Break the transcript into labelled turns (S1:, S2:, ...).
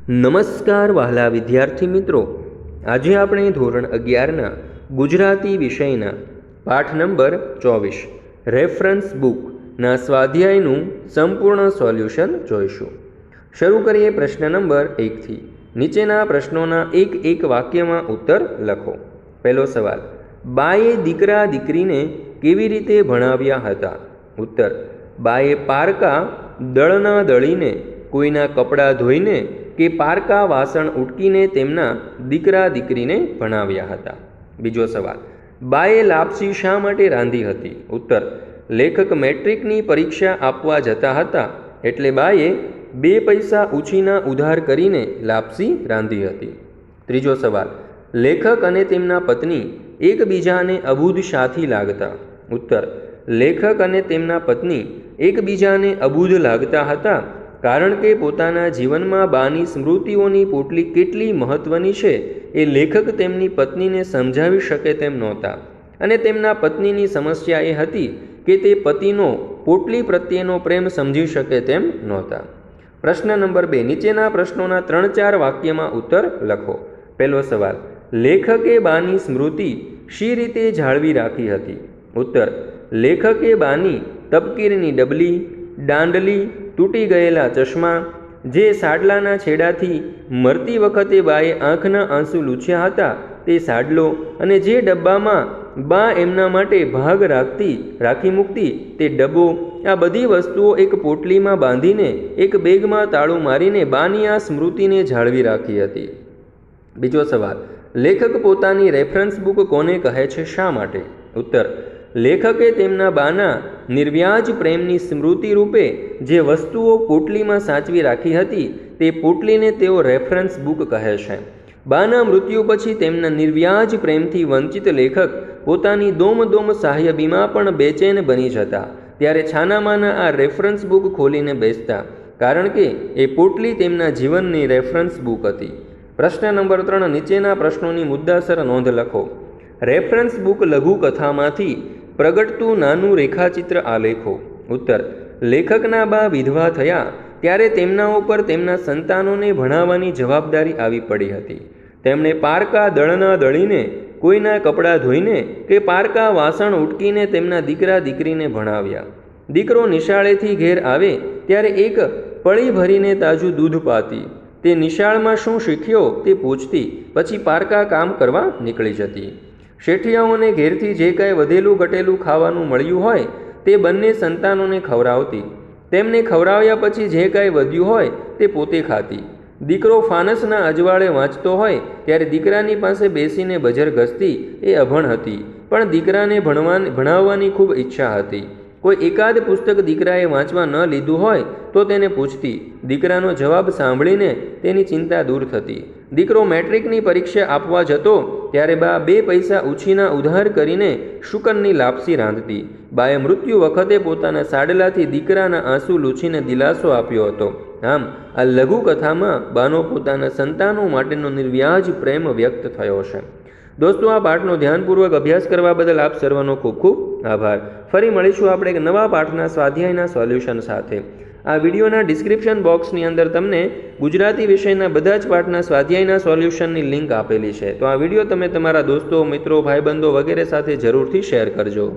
S1: નમસ્કાર વહાલા વિદ્યાર્થી મિત્રો, આજે આપણે ધોરણ 11ના ગુજરાતી વિષયના પાઠ નંબર 24 રેફરન્સ બુકના સ્વાધ્યાયનું સંપૂર્ણ સોલ્યુશન જોઈશું. શરૂ કરીએ પ્રશ્ન નંબર 1થી. નીચેના પ્રશ્નોના એક વાક્યમાં ઉત્તર લખો. પહેલો સવાલ, બાએ દીકરા દીકરીને કેવી રીતે ભણાવ્યા હતા? ઉત્તર, બાએ પારકા દળના દળીને, કોઈના કપડાં ધોઈને કે પારકા વાસણ ઉટકીને તેમના દીકરા દીકરીને ભણાવ્યા હતા. બીજો સવાલ, બાએ લાપસી શા માટે રાંધી હતી? ઉત્તર, લેખક મેટ્રિકની પરીક્ષા આપવા જતા હતા એટલે બાએ 2 પૈસા ઉછીના ઉધાર કરીને લાપસી રાંધી હતી. ત્રીજો સવાલ, લેખક અને તેમના પત્ની એકબીજાને અબૂધ શાથી લાગતા? ઉત્તર, લેખક અને તેમના પત્ની એકબીજાને અબૂધ લાગતા હતા કારણ કે પોતાના જીવનમાં બાની સ્મૃતિઓની પોટલી કેટલી મહત્ત્વની છે એ લેખક તેમની પત્નીને સમજાવી શકે તેમ નહોતા, અને તેમના પત્નીની સમસ્યા એ હતી કે તે પતિનો પોટલી પ્રત્યેનો પ્રેમ સમજી શકે તેમ નહોતા. પ્રશ્ન નંબર 2. નીચેના પ્રશ્નોના 3-4 વાક્યમાં ઉત્તર લખો. પહેલો સવાલ, લેખકે બાની સ્મૃતિ શી રીતે જાળવી રાખી હતી? ઉત્તર, લેખકે બાની તપકીરની ડબલી, દાંડલી, તૂટી ગયેલા ચશ્મા, જે સાડલાના છેડાથી મરતી વખતે બાએ આંખના આંસુ લૂછ્યા હતા તે સાડલો, અને જે ડબ્બામાં બા એમના માટે ભાગ રાખી મૂકતી તે ડબ્બો, આ બધી વસ્તુઓ એક પોટલીમાં બાંધીને એક બેગમાં તાળું મારીને બાની આ સ્મૃતિને જાળવી રાખી હતી. બીજો સવાલ, લેખક પોતાની રેફરન્સ બુક કોને કહે છે, શા માટે? ઉત્તર, લેખકે તેમના બાના નિર્વ્યાજ પ્રેમની સ્મૃતિ રૂપે જે વસ્તુઓ પોટલીમાં સાચવી રાખી હતી તે પોટલીને તેઓ રેફરન્સ બુક કહે છે. બાના મૃત્યુ પછી તેમના નિર્વ્યાજ પ્રેમથી વંચિત લેખક પોતાની દોમ સાહ્યબીમાં પણ બેચેન બની જતા ત્યારે છાનામાના આ રેફરન્સ બુક ખોલીને બેસતા, કારણ કે એ પોટલી તેમના જીવનની રેફરન્સ બુક હતી. પ્રશ્ન નંબર 3. નીચેના પ્રશ્નોની મુદ્દાસર નોંધ લખો. રેફરન્સ બુક લઘુકથામાંથી પ્રગટતું નાનું રેખાચિત્ર આલેખો. ઉત્તર, લેખકના બા વિધવા થયા ત્યારે તેમના ઉપર તેમના સંતાનોને ભણાવવાની જવાબદારી આવી પડી હતી. તેમણે પારકા દળના દળીને, કોઈના કપડાં ધોઈને કે પારકા વાસણ ઉટકીને તેમના દીકરા દીકરીને ભણાવ્યા. દીકરો નિશાળેથી ઘેર આવે ત્યારે એક પળી ભરીને તાજું દૂધ પાતી. તે નિશાળમાં શું શીખ્યો તે પૂછતી, પછી પારકા કામ કરવા નીકળી જતી. શેઠિયાઓને ઘેરથી જે કાંઈ વધેલું ઘટેલું ખાવાનું મળ્યું હોય તે બંને સંતાનોને ખવડાવતી. તેમને ખવડાવ્યા પછી જે કાંઈ વધ્યું હોય તે પોતે ખાતી. દીકરો ફાનસના અજવાળે વાંચતો હોય ત્યારે દીકરાની પાસે બેસીને બજર ઘસતી. એ અભણ હતી, પણ દીકરાને ભણાવવાની ખૂબ ઈચ્છા હતી. કોઈ એકાદ પુસ્તક દીકરાએ વાંચવા ન લીધું હોય તો તેને પૂછતી. દીકરાનો જવાબ સાંભળીને તેની ચિંતા દૂર થતી. દીકરો મેટ્રિકની પરીક્ષા આપવા જતો ત્યારે બા 2 પૈસા ઉછીના ઉધાર કરીને શુકનની લાપસી રાંધતી. બાએ મૃત્યુ વખતે પોતાના સાડલાથી દીકરાના આંસુ લૂછીને દિલાસો આપ્યો હતો. આમ આ લઘુકથામાં બાનો પોતાના સંતાનો માટેનો નિર્વ્યાજ પ્રેમ વ્યક્ત થયો છે. દોસ્તો, આ પાઠનો ધ્યાનપૂર્વક અભ્યાસ કરવા બદલ આપ સર્વનો ખૂબ ખૂબ આભાર. ફરી મળીશું આપણે એક નવા પાઠના સ્વાધ્યાયના સોલ્યુશન સાથે. આ વિડીયોના ડિસ્ક્રિપ્શન બોક્સની અંદર તમને ગુજરાતી વિષયના બધા જ પાઠના સ્વાધ્યાયના સોલ્યુશનની લિંક આપેલી છે. તો આ વિડીયો તમે તમારા દોસ્તો, મિત્રો, ભાઈબંધો વગેરે સાથે જરૂરથી શેર કરજો.